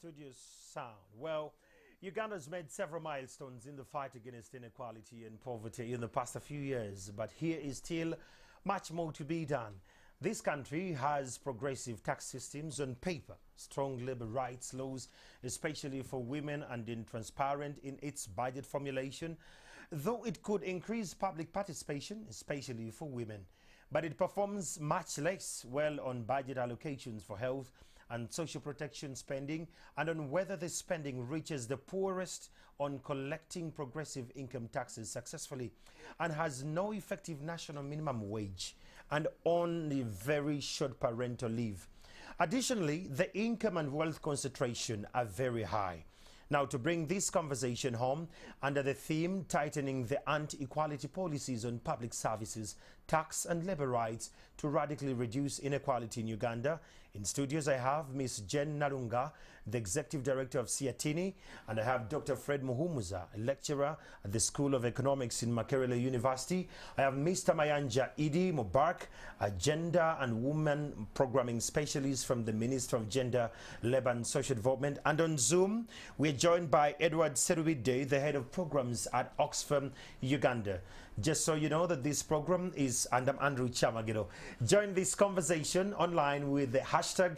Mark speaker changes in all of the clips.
Speaker 1: Studios sound. Well, Uganda's made several milestones in the fight against inequality and poverty in the past few years, but here is still much more to be done. This country has progressive tax systems on paper, strong labor rights laws, especially for women, and transparent in its budget formulation, though it could increase public participation, especially for women. But it performs much less well on budget allocations for health and social protection spending, and on whether the spending reaches the poorest, on collecting progressive income taxes successfully, and has no effective national minimum wage, and only very short parental leave. Additionally, the income and wealth concentration are very high. Now, to bring this conversation home, under the theme tightening the anti-equality policies on public services, tax and labor rights to radically reduce inequality in Uganda, in studios I have Ms. Jen Nalunga, the Executive Director of Siatini, and I have Dr. Fred Muhumuza, a lecturer at the School of Economics in Makerere University. I have Mr. Mayanja Idi Mubarak, a Gender and Women Programming Specialist from the Ministry of Gender, Labour and Social Development. And on Zoom, we're joined by Edward Serubide, the Head of Programs at Oxfam, Uganda. Just so you know that this program is, and I'm Andrew Chamagiro. Join this conversation online with the hashtag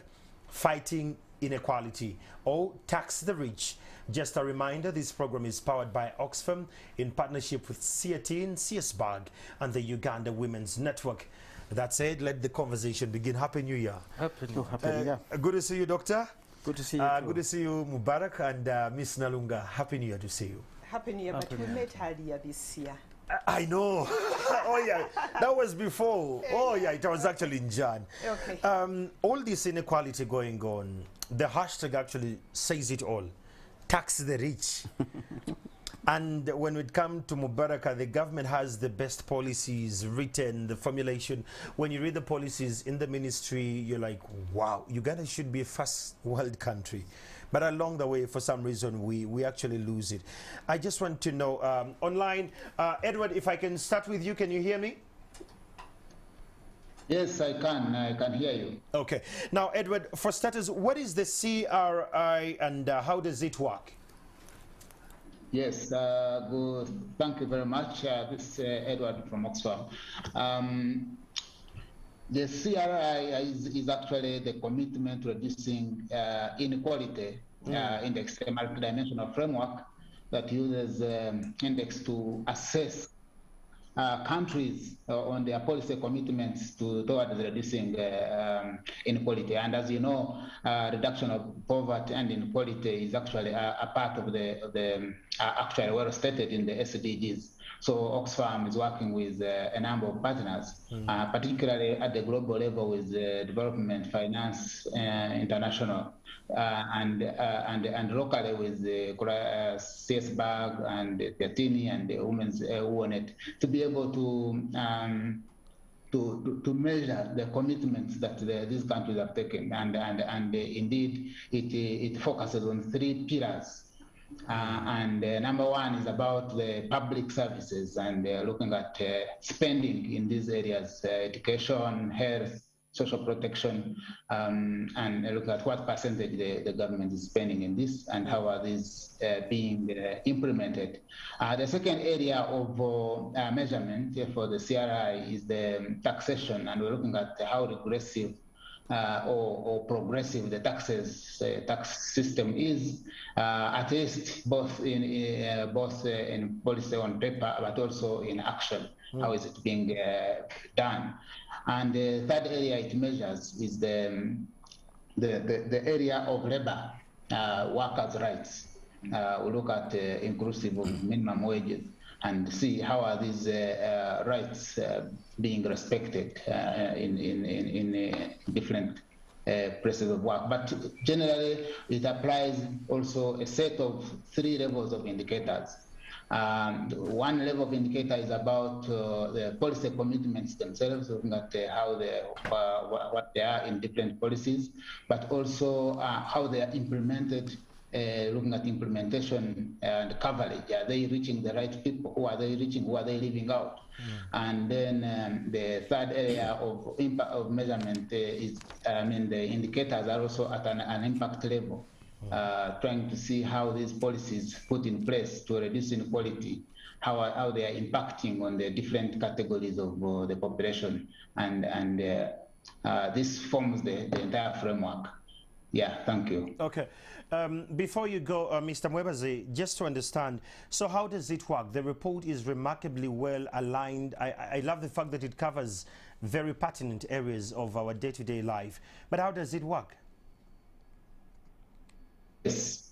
Speaker 1: Fighting Inequality or Tax the Rich. Just a reminder, this program is powered by Oxfam in partnership with Siatini, CSBAG, and the Uganda Women's Network. That said, let the conversation begin. Happy New Year.
Speaker 2: Happy New Year.
Speaker 1: Good to see you, Doctor.
Speaker 2: Good to see you.
Speaker 1: Good to see you, Mubarak, and Miss Nalunga. Happy New Year to see you.
Speaker 3: Happy New Year, but we met earlier this year.
Speaker 1: I know. Oh yeah, that was before. Oh yeah, it was actually in Jan.
Speaker 3: Okay.
Speaker 1: All this inequality going on, the hashtag actually says it all. Tax the rich. And when it comes to Mubarak, the government has the best policies written, the formulation. When you read the policies in the ministry, you're like, wow, Uganda should be a first world country. But along the way, for some reason, we actually lose it. I just want to know, online, Edward, if I can start with you, can you hear me?
Speaker 4: Yes, I can hear you.
Speaker 1: Okay. Now, Edward, for starters, what is the CRI and how does it work?
Speaker 4: Yes, good. Thank you very much. This is Edward from Oxfam. The CRI is actually the commitment to reducing inequality in the extreme multidimensional framework that uses index to assess countries on their policy commitments towards reducing inequality. And as you know, reduction of poverty and inequality is actually a part of the actually well stated in the SDGs. So Oxfam is working with a number of partners, particularly at the global level with Development Finance International, and locally with the CSBAG and the Siatini and the Women's UNET, to be able to measure the commitments that these countries have taken, and indeed it focuses on 3 pillars. Number 1 is about the public services and looking at spending in these areas, education, health, social protection, and look at what percentage the government is spending in this and how are these being implemented. The second area of measurement for the CRI is the taxation, and we're looking at how regressive or progressive the tax system is, at least both in policy on paper, but also in action. How is it being done? And the third area it measures is the area of labor, workers' rights. We look at inclusive of minimum wages and see how are these rights being respected in different places of work. But generally, it applies also a set of 3 levels of indicators. One level of indicator is about the policy commitments themselves, looking at how what they are in different policies, but also how they are implemented. Looking at implementation and coverage. Are they reaching the right people? Who are they reaching? Who are they leaving out? And then the third area of impact of measurement is, the indicators are also at an impact level. trying to see how these policies put in place to reduce inequality, how they are impacting on the different categories of the population, and this forms the entire framework. Yeah, thank you.
Speaker 1: Okay. Before you go, Mr. Mwebaze, just to understand, so how does it work? The report is remarkably well aligned. I love the fact that it covers very pertinent areas of our day-to-day life. But how does it work?
Speaker 4: Yes.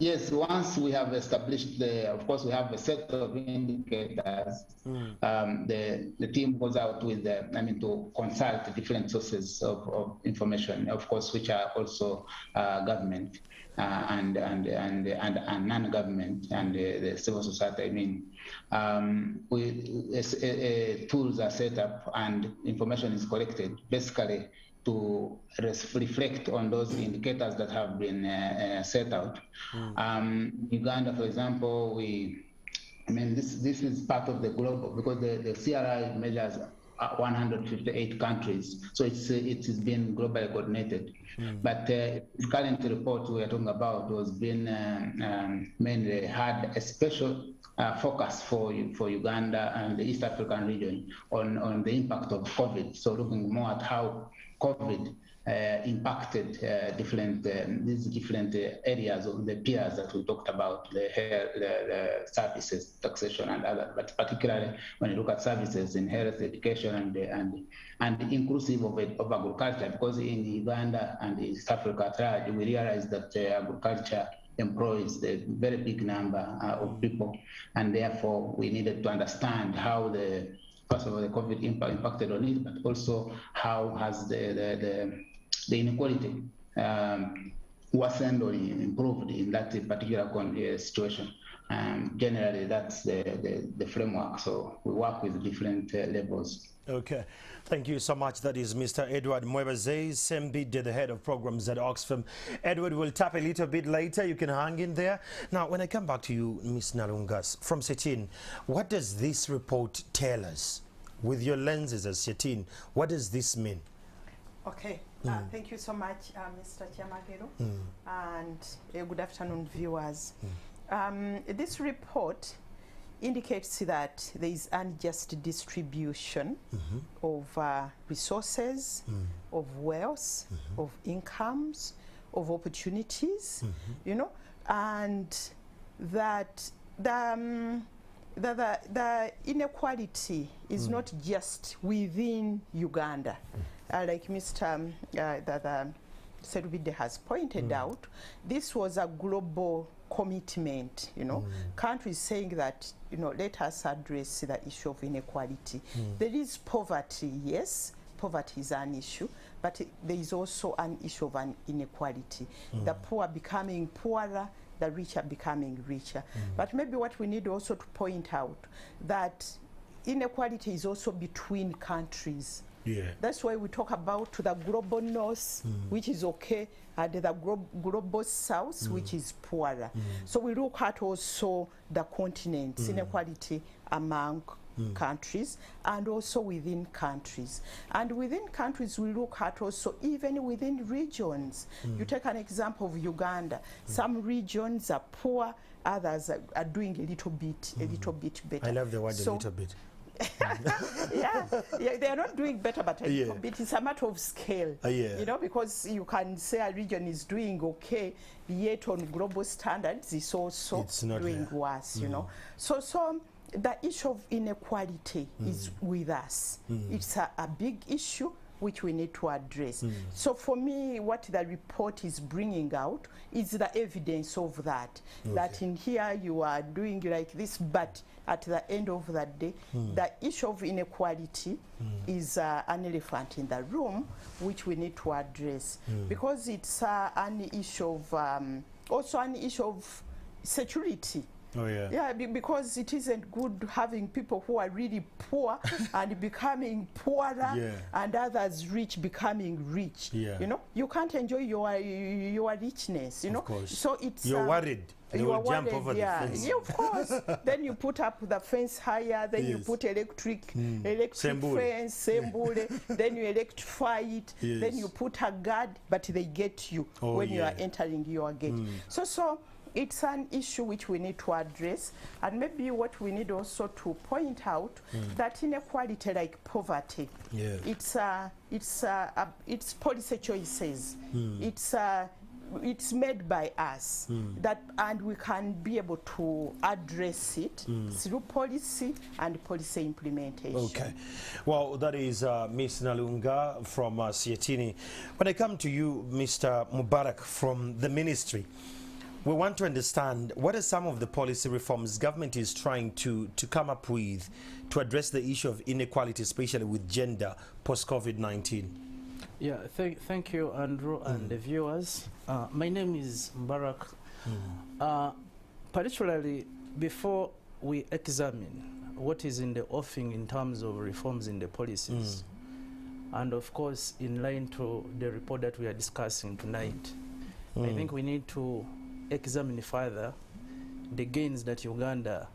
Speaker 4: Yes, once we have established of course, we have a set of indicators. The team goes out with to consult different sources of information, of course, which are also government and non-government and the civil society. Tools are set up and information is collected, basically to reflect on those indicators that have been set out. Uganda, for example, this is part of the global, because the CRI measures 158 countries, so it has been globally coordinated. But the current report we are talking about was been mainly had a special focus for Uganda and the East African region on the impact of COVID. So looking more at how COVID impacted these different areas of the pillars that we talked about, the services, taxation, and others. But particularly when you look at services in health, education, and inclusive of agriculture, because in Uganda and East Africa at large, we realize that agriculture employs a very big number of people, and therefore we needed to understand how first of all, the COVID impacted on it, but also how has the inequality worsened or improved in that particular situation. Generally, that's the framework. So we work with different levels.
Speaker 1: Okay, thank you so much. That is Mr. Edward Mwebaze, Sembide, the head of programs at Oxfam. Edward will tap a little bit later. You can hang in there. Now, when I come back to you, Ms. Nalungas, from Setin, what does this report tell us? With your lenses as Setin, what does this mean?
Speaker 3: Okay, thank you so much, Mr. Chiamagero, and good afternoon, viewers. This report indicates that there is unjust distribution of resources, of wealth, of incomes, of opportunities, and that the inequality is not just within Uganda. Like Mr. Serubide has pointed out, this was a global commitment, countries saying that, let us address the issue of inequality. There is poverty, yes, poverty is an issue, but there is also an issue of an inequality. The poor becoming poorer, the rich are becoming richer. But maybe what we need also to point out, that inequality is also between countries. Yeah. That's why we talk about the global north, which is okay, and the global south, which is poorer. So we look at also the continents, inequality among countries and also within countries. And within countries, we look at also even within regions. You take an example of Uganda. Some regions are poor, others are doing a little bit better.
Speaker 1: I love the word a little bit.
Speaker 3: yeah, they are not doing better, but a little bit. It's a matter of scale, because you can say a region is doing okay, yet on global standards, it's also doing worse, So the issue of inequality is with us. It's a big issue which we need to address. So for me, what the report is bringing out is the evidence of that. That in here you are doing like this, but at the end of the day, the issue of inequality is an elephant in the room, which we need to address, because it's an issue of also an issue of security. Because it isn't good having people who are really poor and becoming poorer, and others rich becoming rich. You can't enjoy your richness.
Speaker 1: Of course.
Speaker 3: So it's
Speaker 1: you're worried. They
Speaker 3: you
Speaker 1: will
Speaker 3: are
Speaker 1: jump
Speaker 3: worried,
Speaker 1: over the fence.
Speaker 3: Yeah, of course. Then you put up the fence higher, then you
Speaker 1: Yes.
Speaker 3: put electric
Speaker 1: Sembule.
Speaker 3: fence, sembule, then you electrify it,
Speaker 1: Yes.
Speaker 3: then you put a guard, but they get you
Speaker 1: Oh,
Speaker 3: when you are
Speaker 1: yeah.
Speaker 3: entering your gate. So it's an issue which we need to address, and maybe what we need also to point out that inequality, like poverty,
Speaker 1: Yeah.
Speaker 3: it's policy choices. It's made by us that, and we can be able to address it through policy and policy implementation.
Speaker 1: Okay. Well, that is Ms. Nalunga from Sietini. When I come to you, Mr. Mubarak from the ministry, we want to understand what are some of the policy reforms government is trying to come up with to address the issue of inequality, especially with gender post-COVID-19.
Speaker 2: Yeah, thank you, Andrew, and the viewers. My name is Mubarak. Particularly, before we examine what is in the offing in terms of reforms in the policies, and of course, in line to the report that we are discussing tonight, I think we need to examine further the gains that Uganda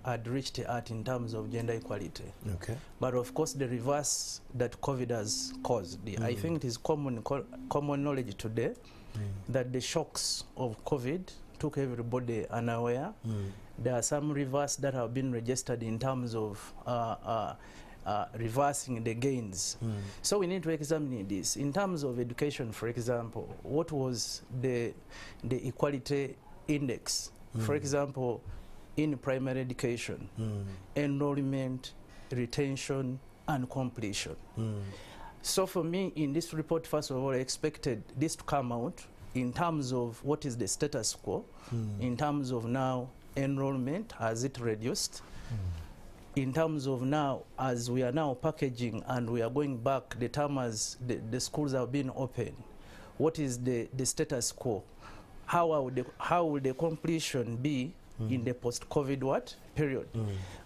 Speaker 2: had reached at in terms of gender equality.
Speaker 1: Okay.
Speaker 2: But of course, the reverse that COVID has caused. I think it is common knowledge today that the shocks of COVID took everybody unaware. There are some reverse that have been registered in terms of reversing the gains. So we need to examine this. In terms of education, for example, what was the equality index? For example, in primary education, enrollment, retention, and completion. So for me, in this report, first of all, I expected this to come out in terms of what is the status quo, in terms of now enrollment, has it reduced? In terms of now, as we are now packaging and we are going back, the time as the schools have been open, what is the status quo? How will the completion be in the post-COVID period?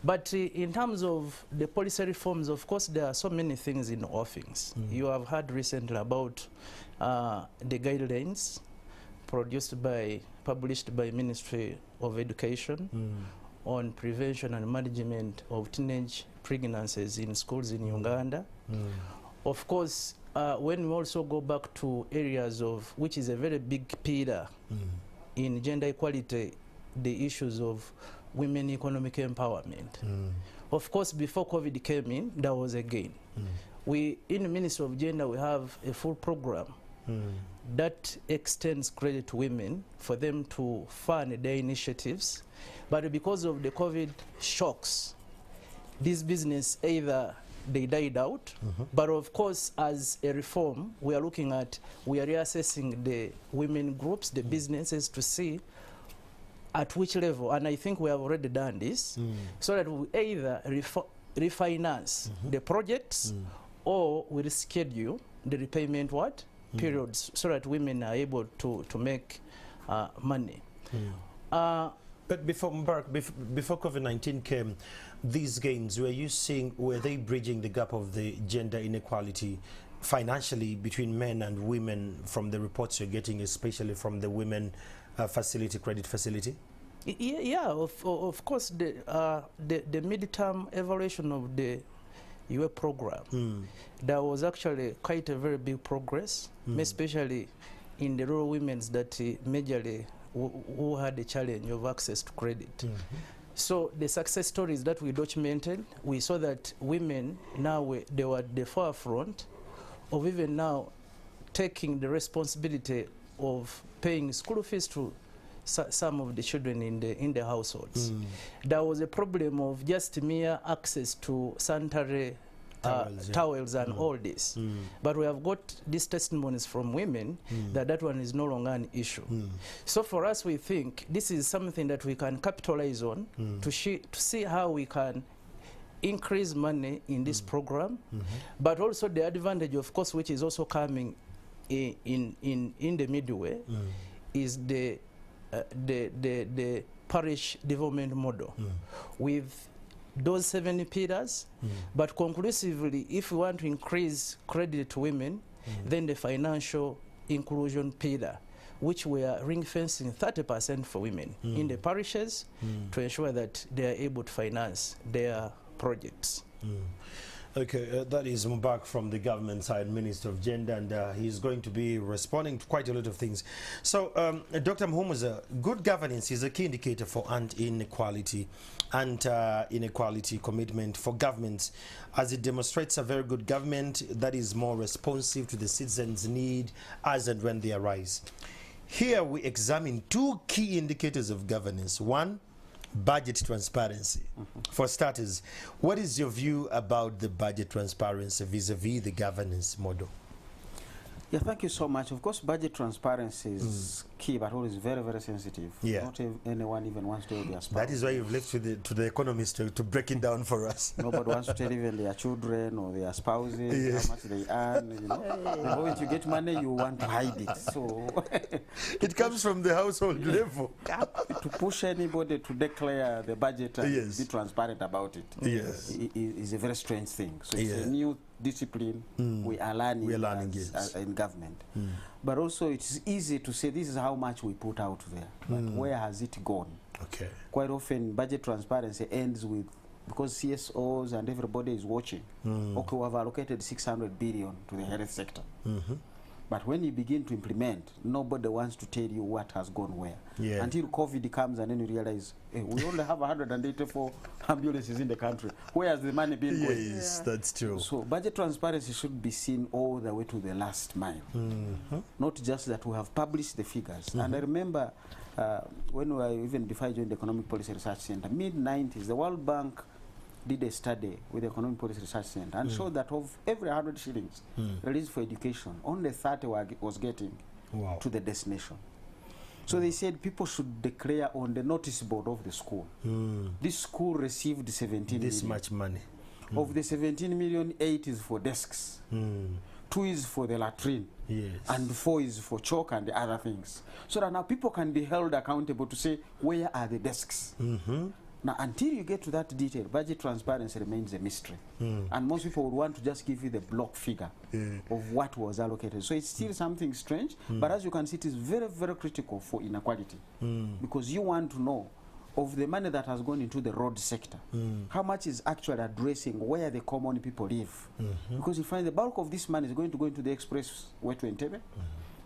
Speaker 2: But in terms of the policy reforms, of course, there are so many things in offings. You have heard recently about the guidelines published by Ministry of Education on prevention and management of teenage pregnancies in schools in Uganda. Of course, when we also go back to areas of, which is a very big pillar in gender equality, the issues of women economic empowerment. Of course, before COVID came in, there was a gain. We, in the Ministry of Gender, we have a full program that extends credit to women for them to fund their initiatives. But because of the COVID shocks, this business either they died out, but of course, as a reform, we are looking at, we are reassessing the women groups, the businesses, to see at which level, and I think we have already done this, so that we either refinance the projects or we reschedule the repayment periods, so that women are able to make money.
Speaker 1: But before COVID-19 came, these gains, were they bridging the gap of the gender inequality financially between men and women from the reports you're getting, especially from the women credit facility?
Speaker 2: Yeah, of course, the midterm evaluation of the UA program, there was actually quite a very big progress, especially in the rural women that majorly who had the challenge of access to credit. So the success stories that we documented, we saw that women now, they were at the forefront of even now taking the responsibility of paying school fees to some of the children in the households. There was a problem of just mere access to sanitary towels and all this. But we have got these testimonies from women that one is no longer an issue. So for us, we think this is something that we can capitalize on to see how we can increase money in this program, but also the advantage, of course, which is also coming in the midway, is the parish development model with those 7 pillars, but conclusively, if we want to increase credit to women, then the financial inclusion pillar, which we are ring fencing 30% for women in the parishes to ensure that they are able to finance their projects.
Speaker 1: Okay, that is Mubak from the government side, Minister of Gender, and he's going to be responding to quite a lot of things. So, Dr. Muhumuza, good governance is a key indicator for anti-inequality and inequality commitment for governments, as it demonstrates a very good government that is more responsive to the citizens' need as and when they arise. Here we examine two key indicators of governance. One, budget transparency. For starters, what is your view about the budget transparency vis-a-vis the governance model?
Speaker 5: Yeah, thank you so much. Of course, budget transparency is key, but always very, very sensitive.
Speaker 1: Yeah.
Speaker 5: Not anyone even wants to tell their spouse.
Speaker 1: That is why you've left to the economists to break it down for us.
Speaker 5: Nobody wants to tell even their children or their spouses how much they earn. You know. The moment you get money, you want to hide it. So
Speaker 1: it comes from the household level.
Speaker 5: To push anybody to declare the budget and be transparent about it is a very strange thing. So it's a new discipline we are learning in government. But also it's easy to say this is how much we put out there, but where has it gone?
Speaker 1: Okay.
Speaker 5: Quite often budget transparency ends with, because CSOs and everybody is watching, okay, we have allocated 600 billion to the health sector. But when you begin to implement, nobody wants to tell you what has gone where. Until COVID comes and then you realize, hey, we only have 184 ambulances in the country. Where has the money been going?
Speaker 1: Yes, that's true.
Speaker 5: So budget transparency should be seen all the way to the last mile. Not just that we have published the figures. And I remember when we were, even before I joined the Economic Policy Research Center, mid-90s, the World Bank did a study with the Economic Policy Research Center and showed that of every 100 shillings released for education, only 30 was getting to the destination. So they said people should declare on the notice board of the school. This school received 17
Speaker 1: this
Speaker 5: million.
Speaker 1: much money.
Speaker 5: Of the 17 million, 8 is for desks, 2 is for the latrine, and 4 is for chalk and the other things. So that now people can be held accountable to say, where are the desks? Now, until you get to that detail, budget transparency remains a mystery. And most people would want to just give you the block figure of what was allocated. So it's still something strange, but as you can see, it is very, very critical for inequality. Because you want to know of the money that has gone into the road sector, how much is actually addressing where the common people live. Because you find the bulk of this money is going to go into the expressway to Entebbe,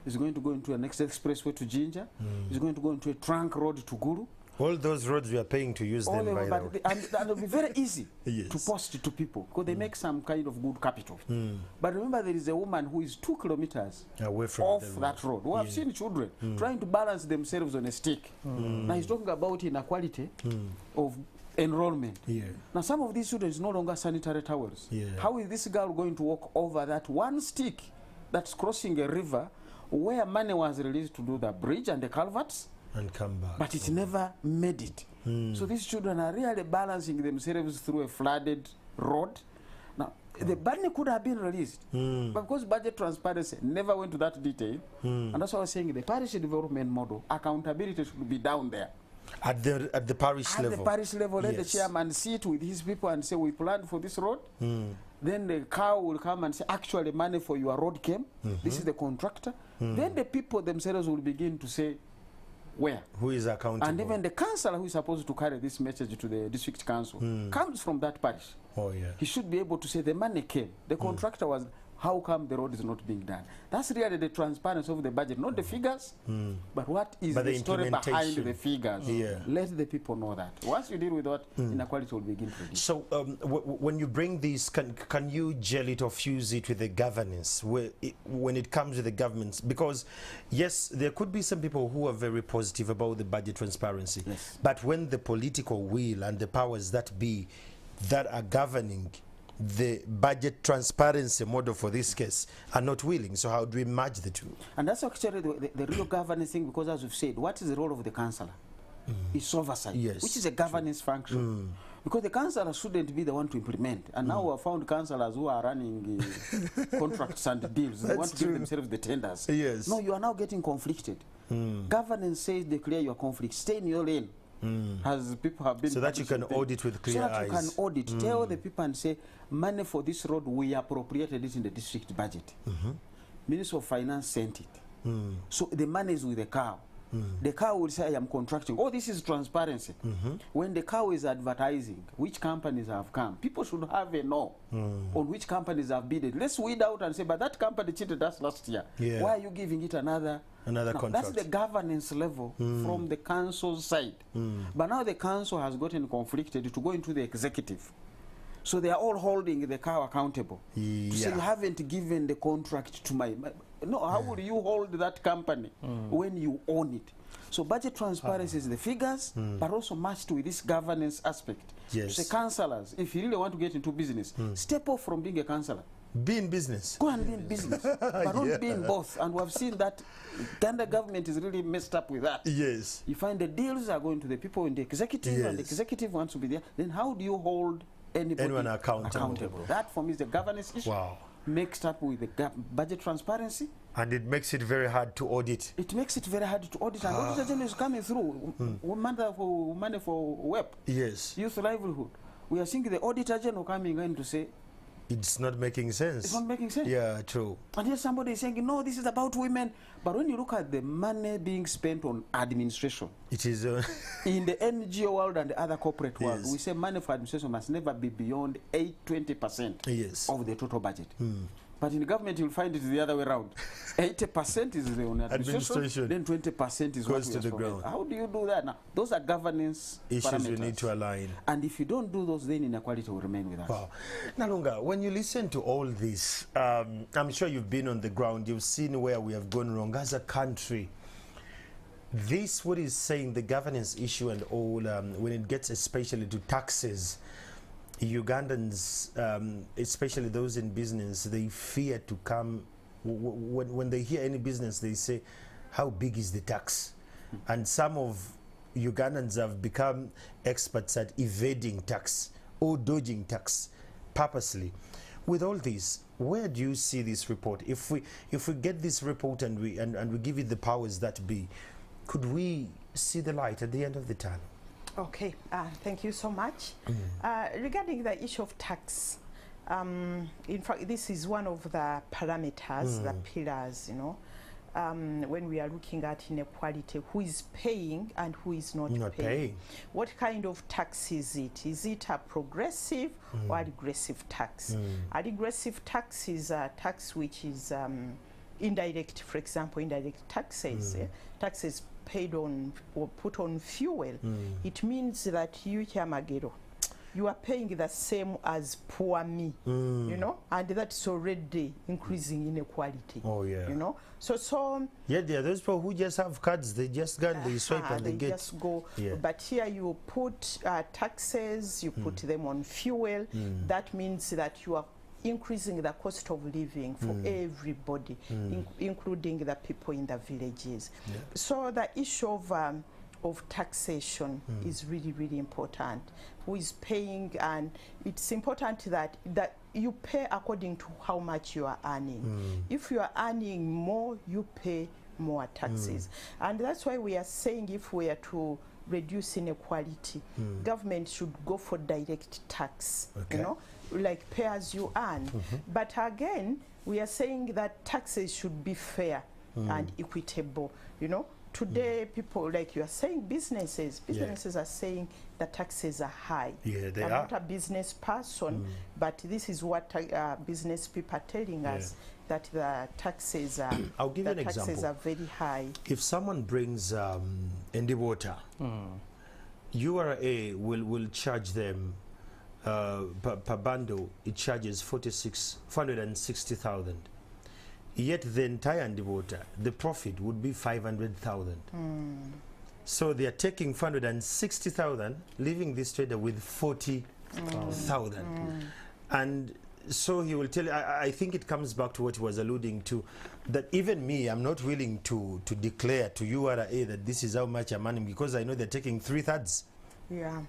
Speaker 5: it's going to go into an expressway to Jinja, it's going to go into a trunk road to Gulu.
Speaker 1: All those roads we are paying to use them, by the way.
Speaker 5: And it'll be very easy to post it to people because they make some kind of good capital. But remember, there is a woman who is 2 kilometers
Speaker 1: away from
Speaker 5: off that road. We have seen children trying to balance themselves on a stick. Now he's talking about inequality of enrollment. Now some of these students no longer sanitary towels. How is this girl going to walk over that one stick that's crossing a river where money was released to do the bridge and the culverts? And come back. But it never made it. So these children are really balancing themselves through a flooded road. Now, the money could have been released, but because budget transparency never went to that detail, and that's why I was saying the parish development model, accountability should be down there.
Speaker 1: At the parish level? At the
Speaker 5: parish level, let the chairman sit with his people and say, we planned for this road. Then the cow will come and say, actually, money for your road came. This is the contractor. Then the people themselves will begin to say, where? Who is accountable? And even the councillor who is supposed to carry this message to the district council comes from that parish. He should be able to say the money came. The contractor was, how come the road is not being done? That's really the transparency of the budget, not the figures, but what is the story behind the figures. Let the people know that. Once you deal with that, inequality will begin to reduce. So
Speaker 1: when you bring this, can you gel it or fuse it with the governance when it comes to the governments? Because yes, there could be some people who are very positive about the budget transparency, but when the political will and the powers that be that are governing the budget transparency model for this case are not willing, so how do we merge the two?
Speaker 5: And that's actually the real governance thing, because as we've said, what is the role of the councillor? It's oversight, which is a governance function. Because the councillor shouldn't be the one to implement. And now we have found councillors who are running contracts and deals. They want to give themselves the tenders. No, you are now getting conflicted. Governance says declare your conflict, stay in your lane. As people have been,
Speaker 1: so that you can audit with clear eyes. So that you can
Speaker 5: audit, tell the people and say, money for this road, we appropriated it in the district budget. Minister of Finance sent it. So the money is with the cow. The cow will say, I am contracting. Oh, this is transparency. When the cow is advertising which companies have come, people should have a know on which companies have bid. Let's weed out and say, but that company cheated us last year. Why are you giving it another contract? That's the governance level from the council's side. But now the council has gotten conflicted to go into the executive. So they are all holding the cow accountable. To say, you haven't given the contract to my no, how would you hold that company when you own it? So budget transparency is the figures, but also matched with this governance aspect.
Speaker 1: Yes.
Speaker 5: So councillors, if you really want to get into business, step off from being a councillor.
Speaker 1: Be in business.
Speaker 5: Go and be in business, but don't be in both. And we have seen that Uganda government is really messed up with that.
Speaker 1: Yes.
Speaker 5: You find the deals are going to the people in the executive, and the executive wants to be there. Then how do you hold anyone accountable? That for me is the governance issue.
Speaker 1: Wow.
Speaker 5: Mixed up with the budget transparency.
Speaker 1: And it makes it very hard to audit.
Speaker 5: It makes it very hard to audit. And auditor general is coming through. Money for WEP.
Speaker 1: Yes.
Speaker 5: Youth livelihood. We are seeing the auditor general coming in to say,
Speaker 1: it's not making sense.
Speaker 5: It's not making sense.
Speaker 1: Yeah, true.
Speaker 5: And yet somebody is saying, no, this is about women. But when you look at the money being spent on administration,
Speaker 1: it is
Speaker 5: in the NGO world and the other corporate world, we say money for administration must never be beyond 20% of the total budget. But in the government, you'll find it the other way around. 80% is on administration, then 20% is
Speaker 1: goes to the ground.
Speaker 5: How do you do that? Now, those are governance
Speaker 1: issues
Speaker 5: parameters.
Speaker 1: We need to align.
Speaker 5: And if you don't do those, then inequality will remain with us.
Speaker 1: Wow. Nalunga, when you listen to all this, I'm sure you've been on the ground, you've seen where we have gone wrong as a country. This, what is saying, the governance issue and all, when it gets especially to taxes, Ugandans, especially those in business, they fear to come. When they hear any business, they say, how big is the tax? And some of Ugandans have become experts at evading tax or dodging tax purposely. With all this, where do you see this report? If we get this report and we give it the powers that be, could we see the light at the end of the tunnel?
Speaker 3: Okay, thank you so much. Regarding the issue of tax, in fact, this is one of the parameters, the pillars, you know, when we are looking at inequality, who is paying and who is not paying. What kind of tax is it? Is it a progressive or a regressive tax? A regressive tax is a tax which is indirect, for example, indirect taxes, taxes paid on or put on fuel. It means that you are paying the same as poor me, you know, and that's already increasing inequality. Oh yeah, you know. So
Speaker 1: yeah, there are those people who just have cards. They just go and they swipe and they get.
Speaker 3: Just go. Yeah. But here you put taxes, you put them on fuel. That means that you are increasing the cost of living for everybody, including the people in the villages. So the issue of taxation is really, really important. Who is paying, and it's important that you pay according to how much you are earning. If you are earning more, you pay more taxes. And that's why we are saying if we are to reduce inequality, government should go for direct tax, you know, like pay as you earn. But again, we are saying that taxes should be fair and equitable, you know. Today, people, like you are saying, businesses are saying the taxes are high. Yeah, they are. I'm not a business person, but this is what business people are telling us, that the taxes are,
Speaker 1: I'll give you an example.
Speaker 3: Taxes are very high.
Speaker 1: If someone brings Endi water, URA will charge them per bundle. It charges 460,000. Yet the entire Endi water, the profit would be 500,000. So they are taking 460,000, leaving this trader with 40,000. And so he will tell you, I think it comes back to what he was alluding to, that even me, I'm not willing to declare to URA that this is how much I'm earning, because I know they're taking 3/3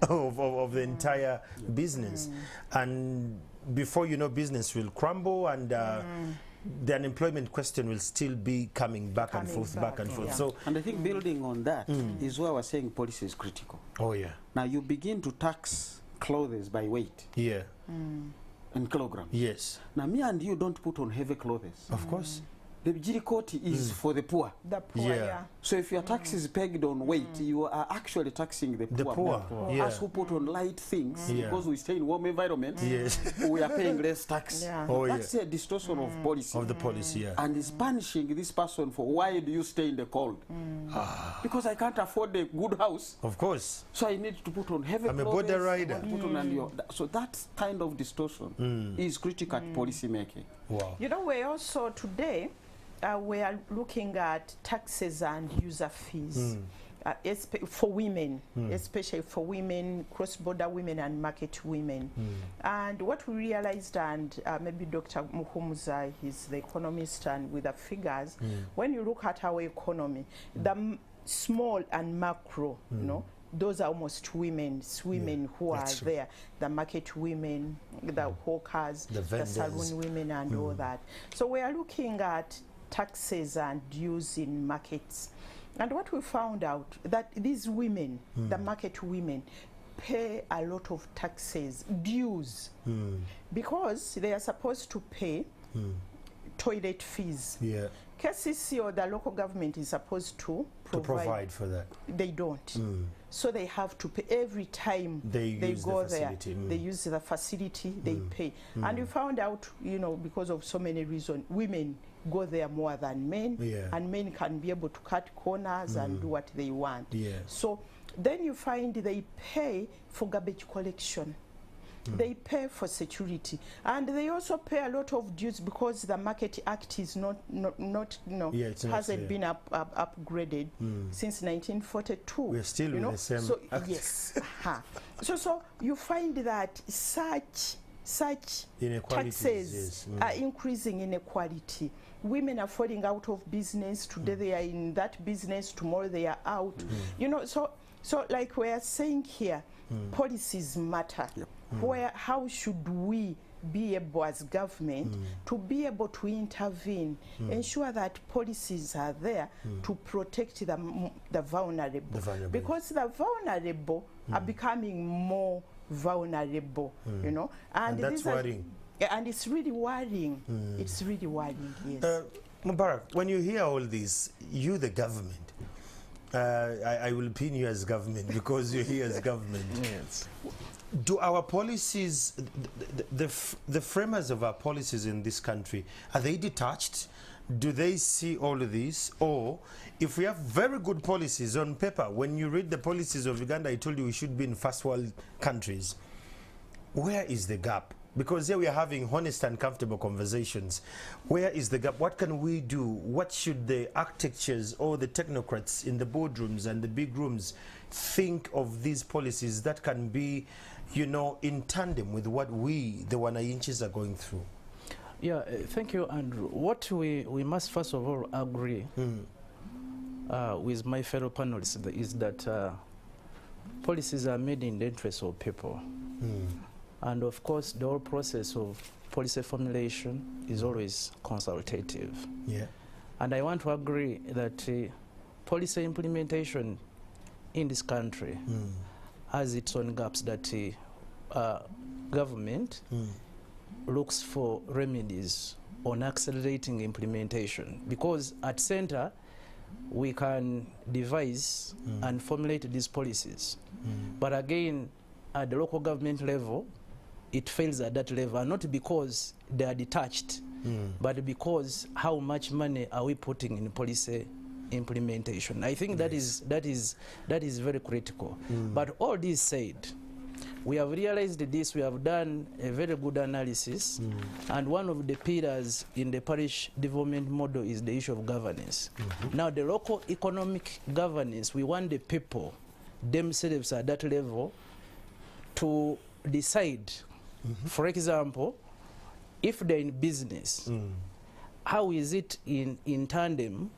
Speaker 1: of the entire business. And before you know, business will crumble, and the unemployment question will still be coming back and forth. So,
Speaker 5: and I think building on that is where we're saying policy is critical.
Speaker 1: Oh yeah.
Speaker 5: Now you begin to tax clothes by weight.
Speaker 1: Yeah.
Speaker 5: In kilograms.
Speaker 1: Yes.
Speaker 5: Now me and you don't put on heavy clothes.
Speaker 1: Of course.
Speaker 5: the Jirikoti is for the poor.
Speaker 3: The poor,
Speaker 1: Yeah.
Speaker 3: yeah.
Speaker 5: So if your tax is pegged on weight, you are actually taxing the poor.
Speaker 1: Yeah.
Speaker 5: Us who put on light things,
Speaker 1: Yeah.
Speaker 5: because we stay in warm environments,
Speaker 1: Yes.
Speaker 5: we are paying less tax.
Speaker 3: Yeah.
Speaker 1: Oh,
Speaker 5: That's a distortion of policy.
Speaker 1: Of the policy, yeah.
Speaker 5: And is punishing this person for why do you stay in the cold? Because I can't afford a good house,
Speaker 1: Of course.
Speaker 5: so I need to put on heavy
Speaker 1: I'm a
Speaker 5: clothes,
Speaker 1: border rider.
Speaker 5: I want to put on so that kind of distortion is critical at policy making.
Speaker 1: Wow.
Speaker 3: You know, we also today we are looking at taxes and user fees for women, especially for women, cross-border women and market women. And what we realized, and maybe Dr. Muhumuza, he's the economist, and with the figures, when you look at our economy, the small and macro, you know, those are almost women who are
Speaker 1: true.
Speaker 3: there, the market women, the hawkers,
Speaker 1: The
Speaker 3: the
Speaker 1: vendors.
Speaker 3: saloon women and all that. So we are looking at taxes and dues in markets. And what we found out, that these women, the market women, pay a lot of taxes, dues, because they are supposed to pay toilet fees.
Speaker 1: Yeah.
Speaker 3: KCC or the local government is supposed to
Speaker 1: Provide for that.
Speaker 3: They don't. So they have to pay every time
Speaker 1: They use
Speaker 3: go
Speaker 1: the
Speaker 3: there.
Speaker 1: facility.
Speaker 3: They use the facility, they pay. And we found out, you know, because of so many reasons, women go there more than men,
Speaker 1: Yeah.
Speaker 3: and men can be able to cut corners and do what they want.
Speaker 1: Yeah.
Speaker 3: So then you find they pay for garbage collection. They pay for security, and they also pay a lot of dues because the Market Act is not
Speaker 1: Yeah, it's not
Speaker 3: hasn't
Speaker 1: clear.
Speaker 3: been upgraded since 1942.
Speaker 1: We're still
Speaker 3: you
Speaker 1: with
Speaker 3: know?
Speaker 1: the same
Speaker 3: So
Speaker 1: act.
Speaker 3: yes, so you find that such
Speaker 1: Inequalities,
Speaker 3: taxes
Speaker 1: yes.
Speaker 3: are increasing inequality. Women are falling out of business. Today they are in that business. Tomorrow they are out. You know, so like we are saying here, policies matter. How should we be able as government to be able to intervene, ensure that policies are there to protect the vulnerable. Because the vulnerable are becoming more vulnerable, you know.
Speaker 1: And that's
Speaker 3: these are-
Speaker 1: worrying.
Speaker 3: And it's really worrying. It's really worrying, yes.
Speaker 1: Mubarak, when you hear all this, you the government, I will pin you as government because you're here as government.
Speaker 2: Yes.
Speaker 1: Do our policies, the framers of our policies in this country, are they detached? Do they see all of this? Or if we have very good policies on paper, when you read the policies of Uganda, I told you we should be in first world countries. Where is the gap? Because here we are having honest and comfortable conversations. Where is the gap? What can we do? What should the architectures or the technocrats in the boardrooms and the big rooms think of these policies that can be, you know, in tandem with what we, the Wananchis, are going through?
Speaker 2: Yeah, thank you, Andrew. What we must first of all agree with my fellow panelists is that policies are made in the interest of people. And of course, the whole process of policy formulation is always consultative.
Speaker 1: Yeah.
Speaker 2: And I want to agree that policy implementation in this country has its own gaps, that government looks for remedies on accelerating implementation. Because at center, we can devise and formulate these policies. But again, at the local government level, it fails at that level, and not because they are detached, but because how much money are we putting in policy implementation. I think that is very critical. But all this said, we have realized this, we have done a very good analysis, and one of the pillars in the parish development model is the issue of governance. Now, the local economic governance, we want the people themselves at that level to decide. For example, if they're in business, how is it in tandem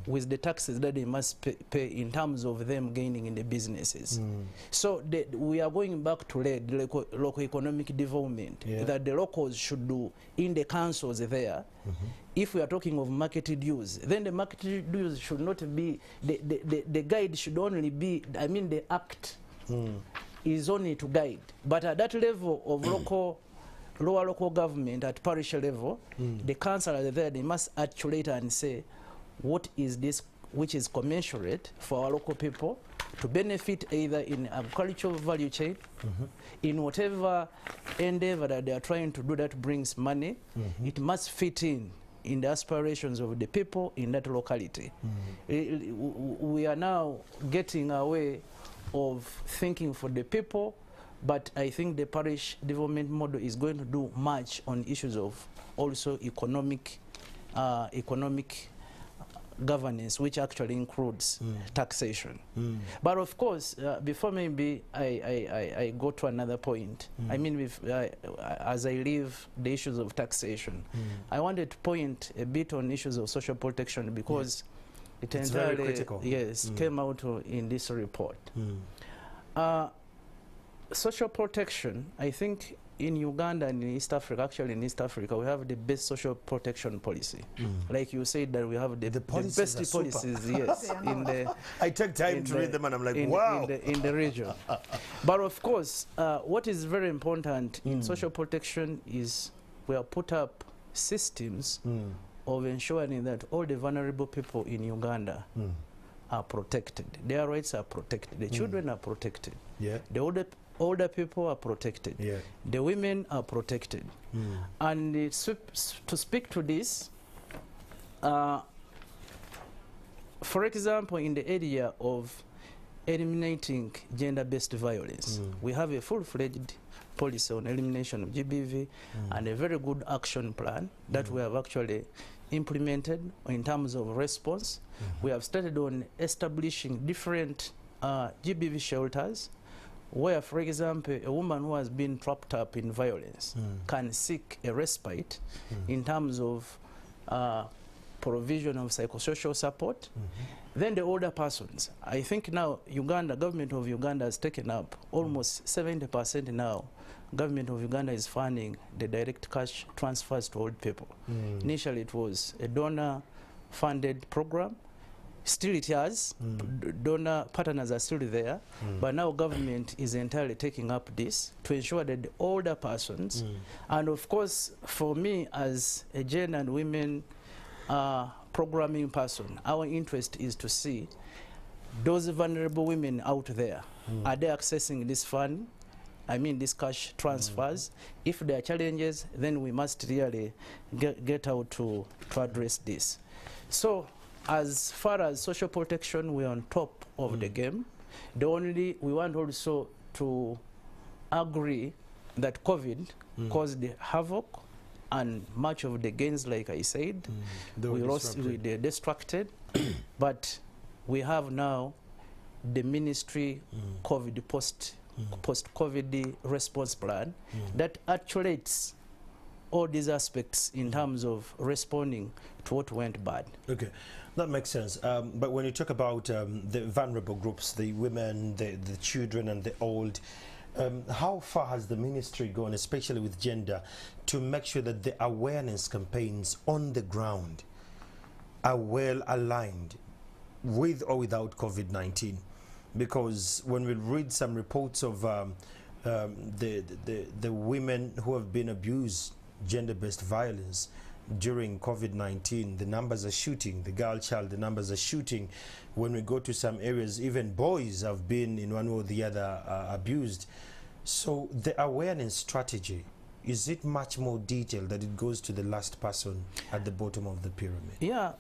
Speaker 2: with the taxes that they must pay in terms of them gaining in the businesses? So we are going back to the local economic development that the locals should do in the councils there. If we are talking of market dues, then the market dues should not be, the guide should only be, I mean the act is only to guide. But at that level of local lower local government at parish level, the councillors there, they must articulate and say, what is this which is commensurate for our local people to benefit either in agricultural value chain, in whatever endeavor that they are trying to do that brings money, it must fit in the aspirations of the people in that locality. We are now getting away of thinking for the people, but I think the parish development model is going to do much on issues of also economic governance, which actually includes taxation. But of course, before maybe I go to another point, I mean, as I leave the issues of taxation, I wanted to point a bit on issues of social protection, because it's entirely
Speaker 1: very critical.
Speaker 2: Came out in this report. Social protection, I think in Uganda and in East Africa, actually in East Africa, we have the best social protection policy. Like you said, that we have the best policies, yes.
Speaker 1: I took time to read them and I'm like, wow.
Speaker 2: In the region. But of course, what is very important in social protection is we have put up systems of ensuring that all the vulnerable people in Uganda are protected. Their rights are protected. The children are protected. The older people are protected. The women are protected. And to speak to this, for example, in the area of eliminating gender-based violence, we have a full-fledged policy on elimination of GBV and a very good action plan that we have actually implemented in terms of response. We have started on establishing different GBV shelters where, for example, a woman who has been trapped up in violence can seek a respite in terms of provision of psychosocial support. Then the older persons, I think now government of Uganda has taken up almost 70% now. Government of Uganda is funding the direct cash transfers to old people. Initially it was a donor-funded program. Still it has, donor partners are still there, but now government is entirely taking up this to ensure that the older persons, and of course for me as a gender and women programming person, our interest is to see those vulnerable women out there. Are they accessing this fund? I mean, these cash transfers. If there are challenges, then we must really get out to address this. So, as far as social protection, we're on top of the game. We want also to agree that COVID caused the havoc, and much of the gains, like I said, they're distracted. But we have now the ministry COVID post-COVID response plan that actuates all these aspects in terms of responding to what went bad.
Speaker 1: Okay, that makes sense. But when you talk about the vulnerable groups, the women, the children and the old, how far has the ministry gone, especially with gender, to make sure that the awareness campaigns on the ground are well aligned with or without COVID-19? Because when we read some reports of the women who have been abused, gender-based violence during COVID-19, the numbers are shooting. The girl child, the numbers are shooting. When we go to some areas, even boys have been in one way or the other abused. So the awareness strategy, is it much more detailed that it goes to the last person at the bottom of the pyramid? Yeah,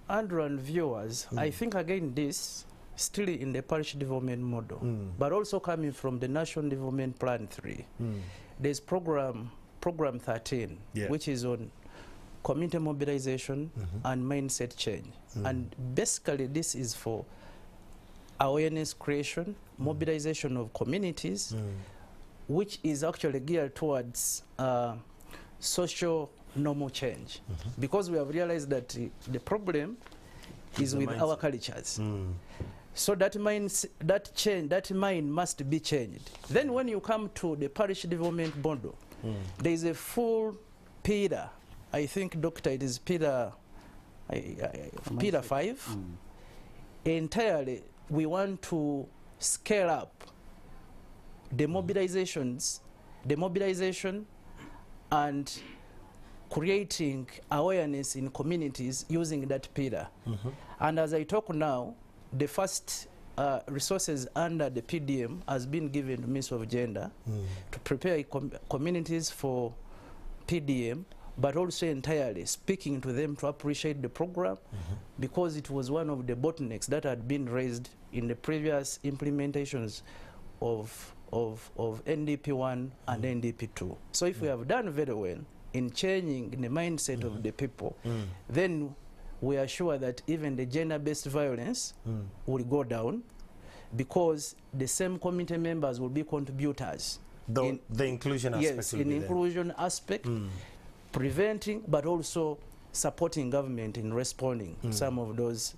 Speaker 2: Andrew and viewers, I think again this still in the parish development model, but also coming from the National Development Plan 3. There's program 13, which is on community mobilization and mindset change. And basically this is for awareness creation, mobilization of communities, which is actually geared towards social normal change. Because we have realized that the problem is with our cultures. So that mind must be changed. Then when you come to the parish development model, there is a full pillar. I think, Doctor, it is pillar 5. Entirely, we want to scale up the mobilization and creating awareness in communities using that pillar. And as I talk now, the first resources under the PDM has been given to Ministry of Gender to prepare communities for PDM, but also entirely speaking to them to appreciate the program because it was one of the bottlenecks that had been raised in the previous implementations of NDP1 and NDP2. So if we have done very well in changing the mindset of the people, then we are sure that even the gender-based violence will go down because the same committee members will be contributors.
Speaker 1: The inclusion aspect.
Speaker 2: Yes, in inclusion aspect, preventing but also supporting government in responding to some of those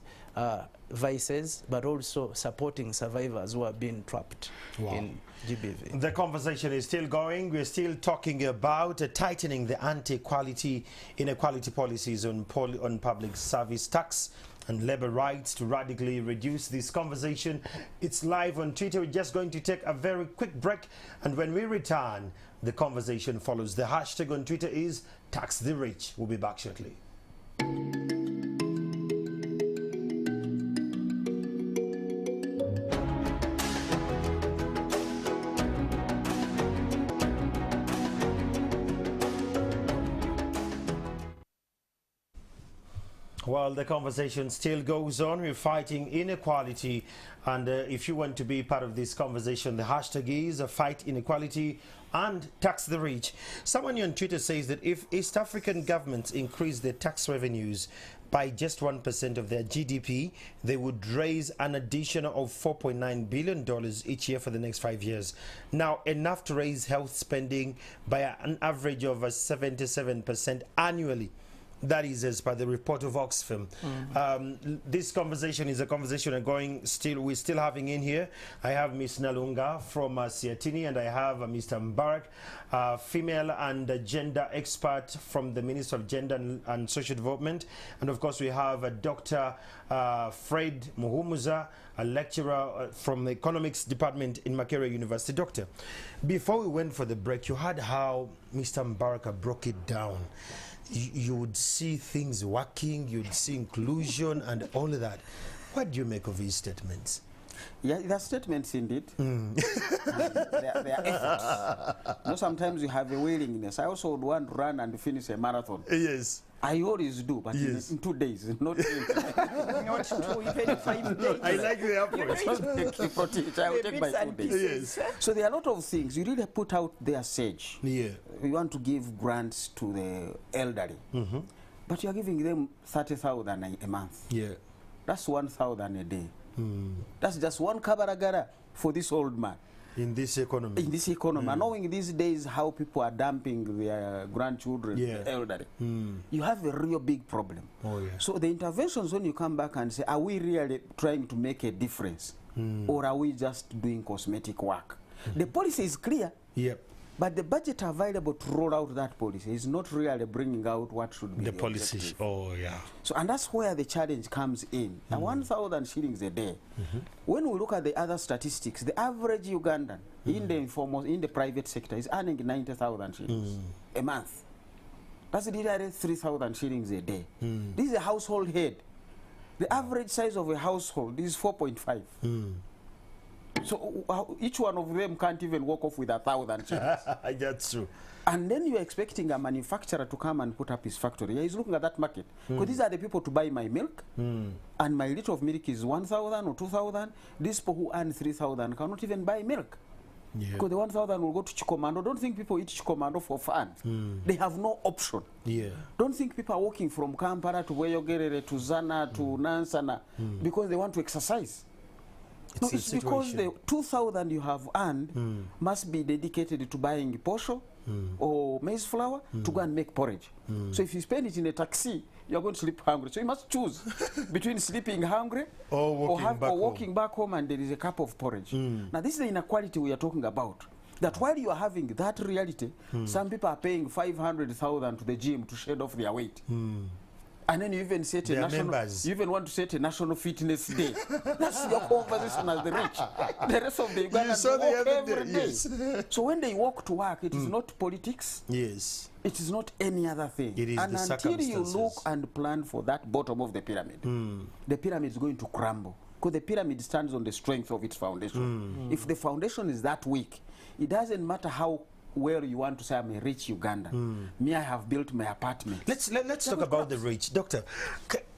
Speaker 2: vices, but also supporting survivors who are being trapped in GBV.
Speaker 1: The conversation is still going. We're still talking about tightening the anti-inequality policies on public service tax and labor rights to radically reduce this conversation. It's live on Twitter. We're just going to take a very quick break, and when we return, the conversation follows. The hashtag on Twitter is Tax the Rich. We'll be back shortly. Well, the conversation still goes on. We're fighting inequality, and if you want to be part of this conversation, the hashtag is Fight Inequality and Tax the Rich. Someone on Twitter says that if East African governments increase their tax revenues by just 1% of their GDP, they would raise an additional of $4.9 billion each year for the next 5 years. Now, enough to raise health spending by an average of 77% annually. That is as per the report of Oxfam. This conversation is a conversation we're still having in here. I have Ms. Nalunga from Siatini, and I have Mr. Mbarak, female and gender expert from the Ministry of Gender and Social Development. And of course, we have Dr. Fred Muhumuza, a lecturer from the Economics Department in Makerere University. Doctor, before we went for the break, you heard how Mr. Mbaraka broke it down. You would see things working, you'd see inclusion and all of that. What do you make of his statements?
Speaker 5: Yeah, they're statements indeed. They are efforts. You know, sometimes you have a willingness. I also would want to run and finish a marathon.
Speaker 1: Yes.
Speaker 5: I always do, but in 2 days, not in
Speaker 3: Not 2, even 5 days.
Speaker 1: I like the approach.
Speaker 5: I will take my 2 days.
Speaker 1: Yes.
Speaker 5: So there are a lot of things. You really put out their sage.
Speaker 1: Yeah.
Speaker 5: We want to give grants to the elderly, but you are giving them 30,000 a month.
Speaker 1: Yeah.
Speaker 5: That's 1,000 a day. That's just one kabaragara for this old man.
Speaker 1: In this economy.
Speaker 5: In this economy. And knowing these days how people are dumping their grandchildren, the elderly, you have a real big problem.
Speaker 1: Oh, yeah.
Speaker 5: So the interventions, when you come back and say, are we really trying to make a difference? Or are we just doing cosmetic work? The policy is clear.
Speaker 1: Yep.
Speaker 5: But the budget available to roll out that policy is not really bringing out what should be
Speaker 1: The policy.
Speaker 5: objective.
Speaker 1: Oh, yeah.
Speaker 5: So, and that's where the challenge comes in. Now, 1,000 shillings a day. When we look at the other statistics, the average Ugandan in the private sector is earning 90,000 shillings a month. That's literally 3,000 shillings a day. This is a household head. The average size of a household is 4.5. So each one of them can't even walk off with 1,000 shillings.
Speaker 1: That's true.
Speaker 5: And then you're expecting a manufacturer to come and put up his factory. He's looking at that market. Because these are the people to buy my milk. And my liter of milk is 1,000 or 2,000. These people who earn 3,000 cannot even buy milk. Because the 1,000 will go to Chikomando. Don't think people eat Chikomando for fun. They have no option.
Speaker 1: Yeah.
Speaker 5: Don't think people are walking from Kampala to Weyogerere to Zana to Nansana because they want to exercise. No, it's because the 2,000 you have earned must be dedicated to buying posho or maize flour to go and make porridge. So if you spend it in a taxi, you're going to sleep hungry. So you must choose between sleeping hungry or walking back home and there is a cup of porridge. Now this is the inequality we are talking about. That while you are having that reality, some people are paying 500,000 to the gym to shed off their weight. And then you even set a national,
Speaker 1: members.
Speaker 5: you even want to set a national fitness day. That's your conversation as the rich. The rest of the Ugandans walk every day.
Speaker 1: Yes.
Speaker 5: So when they walk to work, it is not politics.
Speaker 1: Yes.
Speaker 5: It is not any other thing.
Speaker 1: It is
Speaker 5: and
Speaker 1: the
Speaker 5: until you look
Speaker 1: circumstances.
Speaker 5: and plan for that bottom of the pyramid, the pyramid is going to crumble. Because the pyramid stands on the strength of its foundation. If the foundation is that weak, it doesn't matter how well you want to say, I'm a rich Uganda. Me, I have built my apartment.
Speaker 1: Let's talk about the rich. Doctor,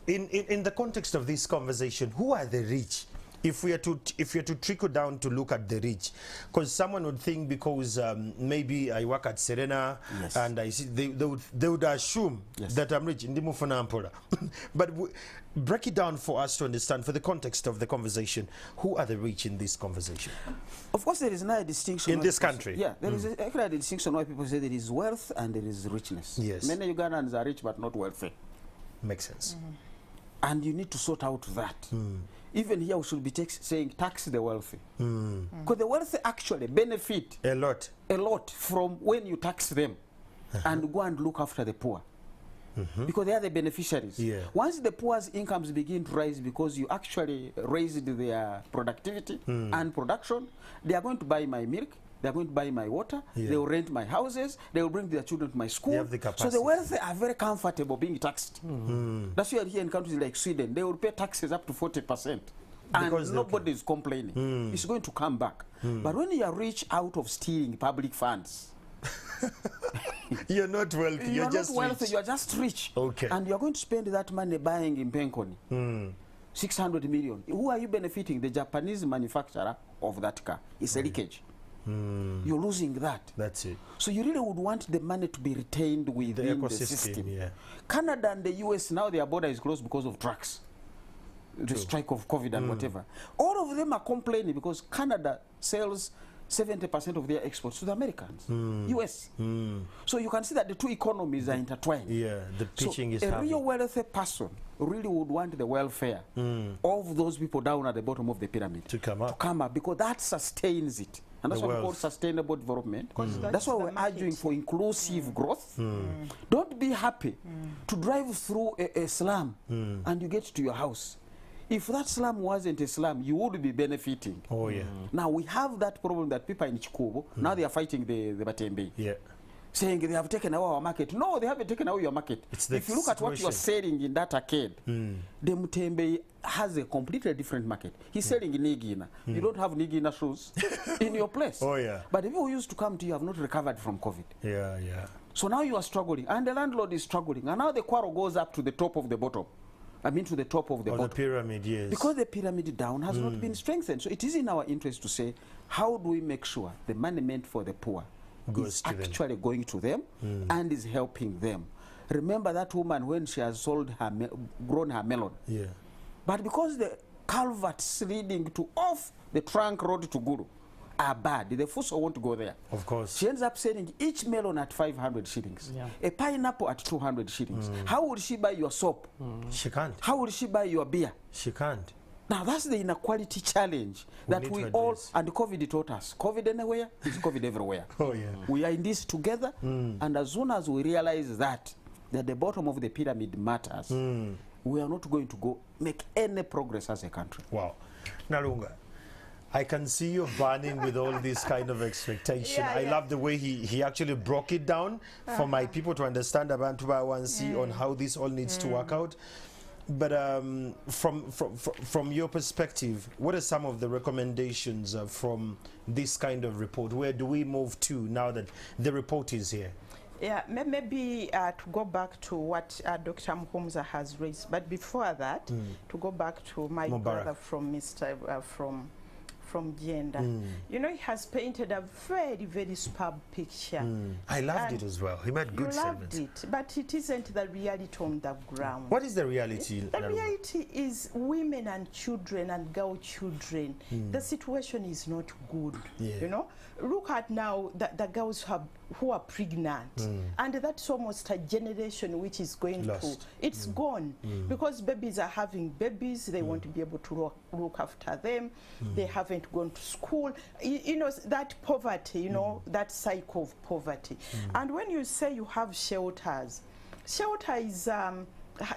Speaker 1: in the context of this conversation, who are the rich? If we are to trickle down to look at the rich, because someone would think because maybe I work at Serena,
Speaker 5: Yes.
Speaker 1: and I see they would assume that I'm rich. But break it down for us to understand, for the context of the conversation, who are the rich in this conversation?
Speaker 5: Of course, there is now a distinction
Speaker 1: In
Speaker 5: why
Speaker 1: this
Speaker 5: people
Speaker 1: country?
Speaker 5: say- yeah, there is actually a distinction why people say there is wealth and there is richness.
Speaker 1: Yes.
Speaker 5: Many Ugandans are rich but not wealthy,
Speaker 1: Makes sense.
Speaker 5: and you need to sort out that. Even here, we should be saying tax the wealthy, because the wealthy actually benefit
Speaker 1: A lot.
Speaker 5: a lot from when you tax them and go and look after the poor. Because they are the beneficiaries.
Speaker 1: Yeah.
Speaker 5: Once the poor's incomes begin to rise because you actually raised their productivity and production, they are going to buy my milk, they are going to buy my water,
Speaker 1: Yeah.
Speaker 5: they will rent my houses, they will bring their children to my school.
Speaker 1: have the
Speaker 5: So
Speaker 1: capacity.
Speaker 5: the wealthy are very comfortable being taxed. That's why here in countries like Sweden, they will pay taxes up to 40%. And
Speaker 1: Because they-
Speaker 5: nobody is complaining. It's going to come back. But when you are rich out of stealing public funds,
Speaker 1: You're not wealthy.
Speaker 5: you
Speaker 1: You're
Speaker 5: are
Speaker 1: just
Speaker 5: not wealthy,
Speaker 1: rich.
Speaker 5: you are just rich.
Speaker 1: Okay.
Speaker 5: And you are going to spend that money buying in Penkoni. 600 million. Who are you benefiting? The Japanese manufacturer of that car. It's a leakage. You're losing that.
Speaker 1: That's it.
Speaker 5: So you really would want the money to be retained within the system.
Speaker 1: Yeah.
Speaker 5: Canada and the US, now their border is closed because of trucks. The strike of COVID and whatever. All of them are complaining because Canada sells 70% of their exports to the Americans, US. So you can see that the two economies are intertwined.
Speaker 1: Yeah, the pitching is
Speaker 5: a
Speaker 1: happening.
Speaker 5: real wealthy person really would want the welfare of those people down at the bottom of the pyramid
Speaker 1: To come up.
Speaker 5: because that sustains it. And that's
Speaker 1: The
Speaker 5: what we call
Speaker 1: wealth.
Speaker 5: sustainable development.
Speaker 3: That's
Speaker 5: That's why
Speaker 3: the
Speaker 5: we're
Speaker 3: market.
Speaker 5: arguing for inclusive growth. Don't be happy to drive through a slum and you get to your house. If that slum wasn't a slum, you would be benefiting.
Speaker 1: Oh, yeah.
Speaker 5: Now we have that problem that people in Chikubo, now they are fighting the Batembe,
Speaker 1: Yeah.
Speaker 5: saying they have taken away our market. No, they haven't taken away your market.
Speaker 1: It's the
Speaker 5: If you look at what you are
Speaker 1: situation.
Speaker 5: selling in that arcade, the Mutembe has a completely different market. He's selling Nigina. You don't have Nigina shoes in your place.
Speaker 1: Oh, yeah.
Speaker 5: But the people who used to come to you have not recovered from COVID.
Speaker 1: Yeah, yeah.
Speaker 5: So now you are struggling, and the landlord is struggling, and now the quarrel goes up to the top of the bottom. I mean to the top of the
Speaker 1: Or the
Speaker 5: bottom.
Speaker 1: pyramid, yes.
Speaker 5: Because the pyramid down has not been strengthened. So it is in our interest to say, how do we make sure the money meant for the poor
Speaker 1: Goes
Speaker 5: is
Speaker 1: to them.
Speaker 5: actually going to them and is helping them? Remember that woman when she has sold her grown her melon.
Speaker 1: Yeah.
Speaker 5: But because the culverts leading to off the trunk road to Guru are bad, the Fuso won't go there.
Speaker 1: Of course.
Speaker 5: She ends up selling each melon at 500 shillings, a pineapple at 200 shillings. How would she buy your soap?
Speaker 1: She can't.
Speaker 5: How would she buy your beer?
Speaker 1: She can't.
Speaker 5: Now that's the inequality challenge that
Speaker 1: need
Speaker 5: we
Speaker 1: to
Speaker 5: all,
Speaker 1: address.
Speaker 5: and COVID taught us. COVID anywhere is COVID everywhere.
Speaker 1: Oh, yeah.
Speaker 5: We are in this together, and as soon as we realize that the bottom of the pyramid matters, we are not going to go make any progress as a country.
Speaker 1: Wow. Nalunga, I can see you burning with all this kind of expectation.
Speaker 3: Yeah,
Speaker 1: I
Speaker 3: yeah.
Speaker 1: love the way he actually broke it down for my people to understand about 2x1C on how this all needs to work out. But from your perspective, what are some of the recommendations from this kind of report? Where do we move to now that the report is here?
Speaker 3: Yeah, maybe to go back to what Dr. Muhumza has raised, but before that, to go back to my
Speaker 1: Mubarak.
Speaker 3: brother from from gender. You know, he has painted a very, very superb picture.
Speaker 1: I loved
Speaker 3: And
Speaker 1: it as well. He made good
Speaker 3: You loved
Speaker 1: statements.
Speaker 3: it, but it isn't the reality on the ground.
Speaker 1: What is the reality?
Speaker 3: The
Speaker 1: Nalunga?
Speaker 3: reality is women and children and girl children, the situation is not good.
Speaker 1: Yeah.
Speaker 3: You know, look at now the girls who are pregnant, and that's almost a generation which is going to,
Speaker 1: Lost.
Speaker 3: it's gone, because babies are having babies, they want to be able to look after them, they haven't gone to school, you know, that poverty, you know, that cycle of poverty. And when you say you have shelters, shelter is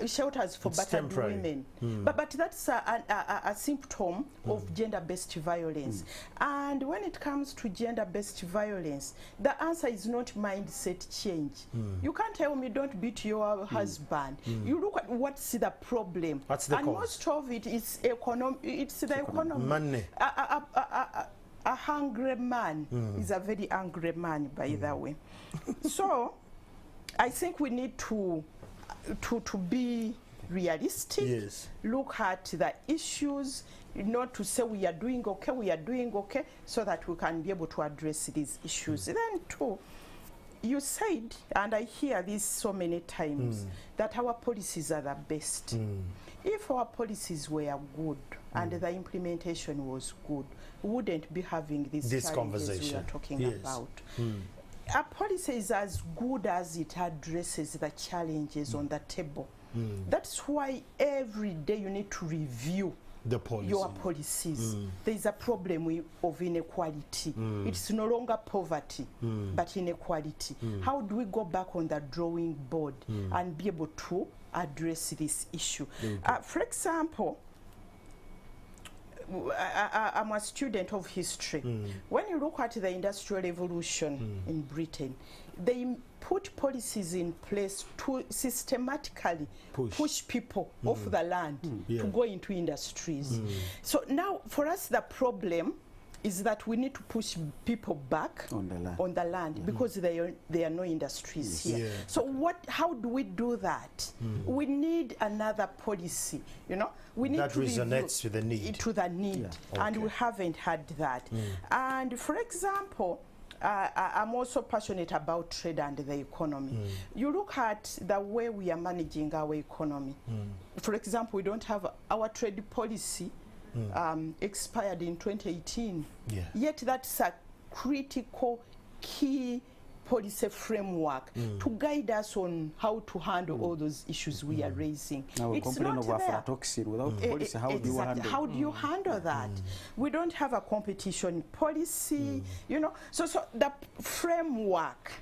Speaker 3: shelters for
Speaker 1: It's
Speaker 3: battered
Speaker 1: temporary.
Speaker 3: women. But that's a symptom of gender-based violence. And when it comes to gender-based violence, the answer is not mindset change. You can't tell me don't beat your husband. You look at what's the problem.
Speaker 1: What's the
Speaker 3: and
Speaker 1: cause?
Speaker 3: most of it is it's the economy.
Speaker 1: Money.
Speaker 3: A hungry man is a very angry man, by the way. So I think we need to be realistic,
Speaker 1: Yes.
Speaker 3: look at the issues, not to say we are doing okay, so that we can be able to address these issues. Then too, you said, and I hear this so many times, that our policies are the best. If our policies were good and the implementation was good, we wouldn't be having these
Speaker 1: This
Speaker 3: challenges we
Speaker 1: conversation.
Speaker 3: are talking
Speaker 1: Yes.
Speaker 3: about. A policy is as good as it addresses the challenges on the table. That's why every day you need to review
Speaker 1: The policy.
Speaker 3: your policies. There is a problem of inequality. It's no longer poverty, but inequality. How do we go back on the drawing board and be able to address this issue? For example, I'm a student of history. When you look at the Industrial Revolution in Britain, they put policies in place to systematically push people off the land to go into industries. So now, for us, the problem is that we need to push people back on the land because there are no industries here.
Speaker 1: Yeah.
Speaker 3: So how do we do that? We need another policy, you know. We need
Speaker 1: That
Speaker 3: to
Speaker 1: resonates with the need.
Speaker 3: to the need, and we haven't had that. And for example, I'm also passionate about trade and the economy. You look at the way we are managing our economy. For example, we don't have our trade policy expired in 2018. Yet that's a critical key policy framework to guide us on how to handle all those issues we are raising.
Speaker 5: Now we
Speaker 3: It's
Speaker 5: complain
Speaker 3: not
Speaker 5: of
Speaker 3: there.
Speaker 5: aflatoxin without policy. How do you handle?
Speaker 3: How do you handle that? We don't have a competition policy, you know. So the framework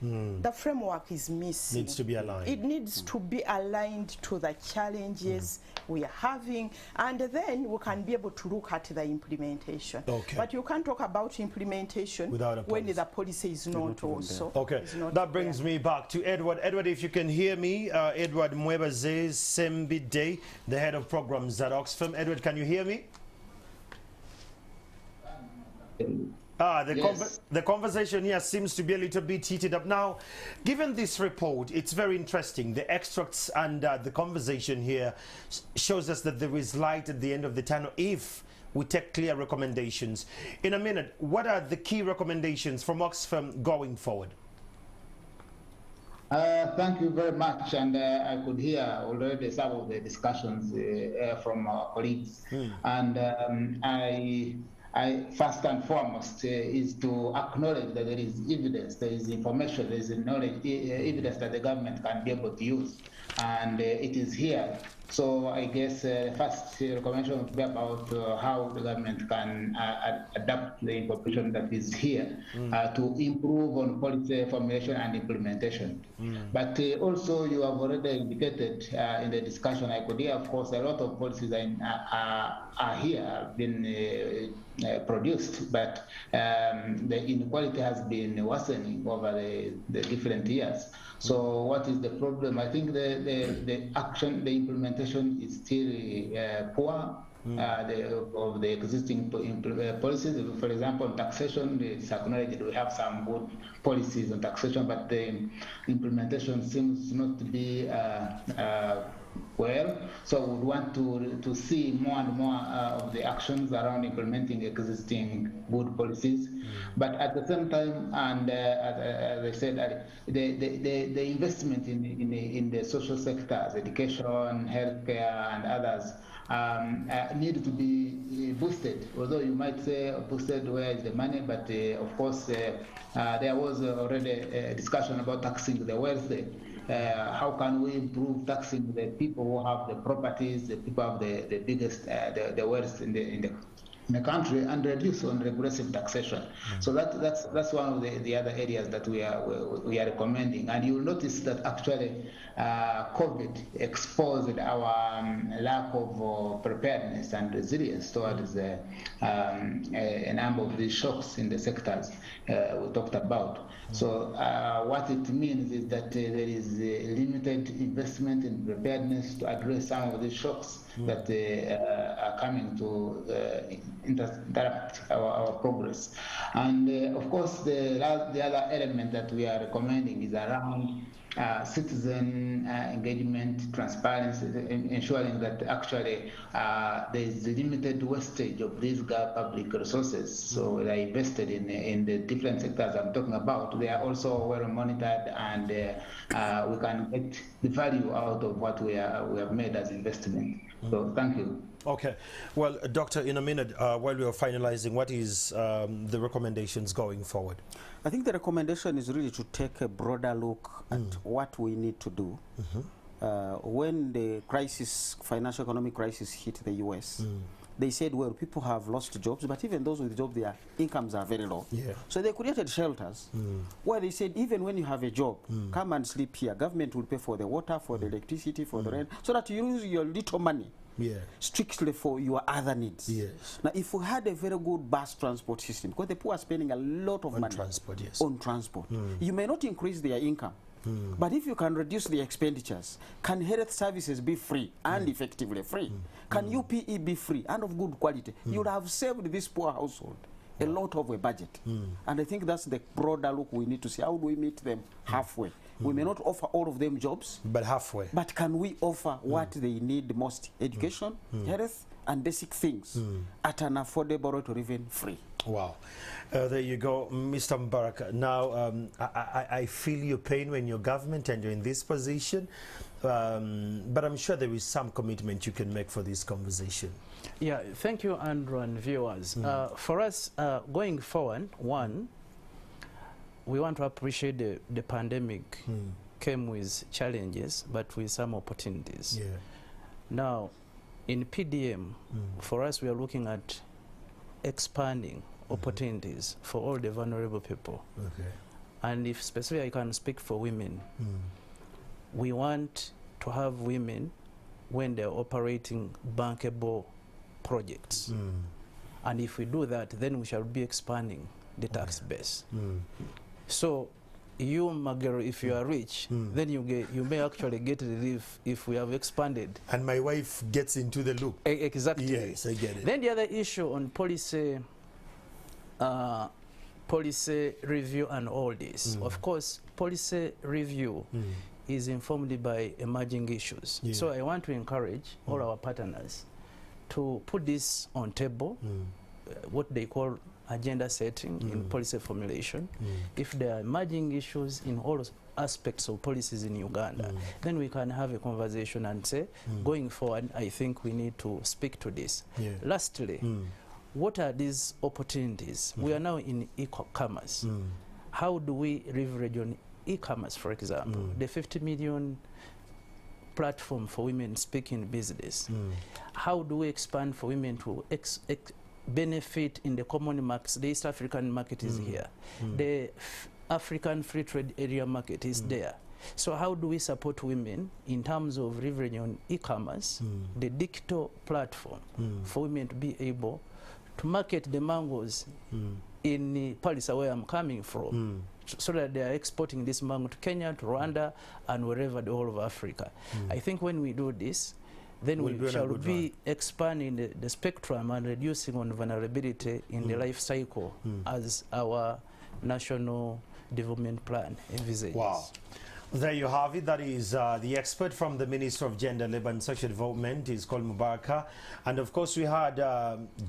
Speaker 3: is missing.
Speaker 1: Needs to be aligned.
Speaker 3: It needs to be aligned to the challenges we are having, and then we can be able to look at the implementation.
Speaker 1: Okay.
Speaker 3: But you can't talk about implementation
Speaker 1: Without a
Speaker 3: when
Speaker 1: policy.
Speaker 3: the policy is not also.
Speaker 1: Okay, that brings me back to Edward. Edward, if you can hear me, Edward Mwebaze Sembide, the head of programs at Oxfam. Edward, can you hear me?
Speaker 4: Yes.
Speaker 1: The conversation here seems to be a little bit heated up. Now, given this report, it's very interesting. The extracts and the conversation here shows us that there is light at the end of the tunnel if we take clear recommendations. In a minute, what are the key recommendations from Oxfam going forward?
Speaker 4: Thank you very much, and I could hear already some of the discussions from our colleagues, and I first and foremost is to acknowledge that there is evidence, there is information, there is knowledge, evidence that the government can be able to use, and it is here. So I guess first recommendation would be about how the government can adapt the information that is here to improve on policy formulation and implementation. But also you have already indicated in the discussion, I could hear, of course, a lot of policies are here, have been produced, but the inequality has been worsening over the different years. So what is the problem? I think the action, the implementation is still poor of the existing policies. For example, on taxation, it's acknowledged we have some good policies on taxation, but the implementation seems not to be well. So we want to see more and more of the actions around implementing existing good policies. But at the same time, and as I said, the investment in the social sectors, education, healthcare, and others need to be boosted. Although you might say boosted, where is the money? But of course, there was already a discussion about taxing the wealthy. How can we improve taxing the people who have the properties, the people who have the biggest, the wealth in in the country and reduce on regressive taxation. So that's one of the other areas that we are recommending. And you'll notice that actually COVID exposed our lack of preparedness and resilience towards a number of these shocks in the sectors we talked about. So what it means is that there is limited investment in preparedness to address some of these shocks that are coming to interrupt our progress. And of course, the other element that we are recommending is around citizen engagement, transparency, ensuring that actually there is limited wastage of these public resources. So they are invested in the different sectors I'm talking about. They are also well monitored, and we can get the value out of what we have made as investment. So thank you.
Speaker 1: Okay. Well, Doctor, in a minute, while we are finalizing, what is the recommendations going forward?
Speaker 5: I think the recommendation is really to take a broader look at what we need to do. When the financial economic crisis hit the US, they said, well, people have lost jobs, but even those with jobs, their incomes are very low. Yeah. So they created shelters where they said, even when you have a job, come and sleep here. Government will pay for the water, for the electricity, for the rent, so that you use your little money strictly for your other needs. Yes. Now, if we had a very good bus transport system, because the poor are spending a lot of money on transport, you may not increase their income. But if you can reduce the expenditures, can health services be free and effectively free? Can UPE be free and of good quality? You would have saved this poor household a lot of a budget. And I think that's the broader look we need to see. How do we meet them halfway? We may not offer all of them jobs, but halfway. But can we offer what they need most? Education, health, and basic things at an affordable rate or even free.
Speaker 1: Wow. There you go, Mr. Mbaraka. Now, I feel your pain when you're government and you're in this position, but I'm sure there is some commitment you can make for this conversation.
Speaker 2: Yeah, thank you, Andrew, and viewers. For us, going forward, one, we want to appreciate the pandemic came with challenges, but with some opportunities. Yeah. Now, in PDM, for us, we are looking at expanding opportunities for all the vulnerable people. Okay. And if specifically I can speak for women, we want to have women, when they're operating bankable projects. And if we do that, then we shall be expanding the tax base. So you, Magero, if you are rich, then you may actually get relief if we have expanded.
Speaker 1: And my wife gets into the loop.
Speaker 2: Exactly.
Speaker 1: Yes, I get it.
Speaker 2: Then the other issue on policy review and all this. Of course, policy review is informed by emerging issues. Yeah. So I want to encourage all our partners to put this on table, what they call agenda setting in policy formulation. If there are emerging issues in all aspects of policies in Uganda, then we can have a conversation and say, going forward, I think we need to speak to this. Yeah. Lastly, what are these opportunities? We are now in e-commerce. How do we leverage on e-commerce, for example? The 50 million platform for women speaking business. How do we expand for women to benefit in the common markets? The East African market is here. The African Free Trade Area market is there. So how do we support women in terms of leveraging on e-commerce, the digital platform, for women to be able to market the mangoes in Paris, where I'm coming from, so that they are exporting this mango to Kenya, to Rwanda, and wherever the whole of Africa. I think when we do this, then we shall be expanding the spectrum and reducing on vulnerability in the life cycle as our national development plan envisages. Wow.
Speaker 1: There you have it. That is the expert from the Ministry of Gender, Labour and Social Development. Is called Mubaraka. And of course we had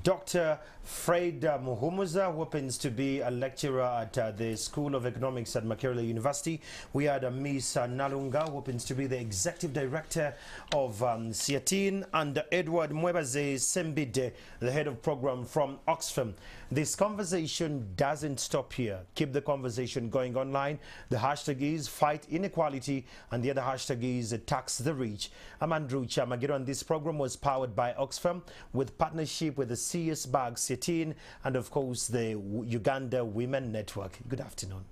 Speaker 1: Dr. Fred Muhumuza, who happens to be a lecturer at the School of Economics at Makerere University. We had Miss Nalunga, who happens to be the Executive Director of Siatin, and Edward Mwebaze Sembide, the Head of Program from Oxfam. This conversation doesn't stop here. Keep the conversation going online. The hashtag is Fight Inequality and the other hashtag is Tax the Rich. I'm Andrew Chamagiro and this program was powered by Oxfam with partnership with the CS Bag Setin and of course the Uganda Women Network. Good afternoon.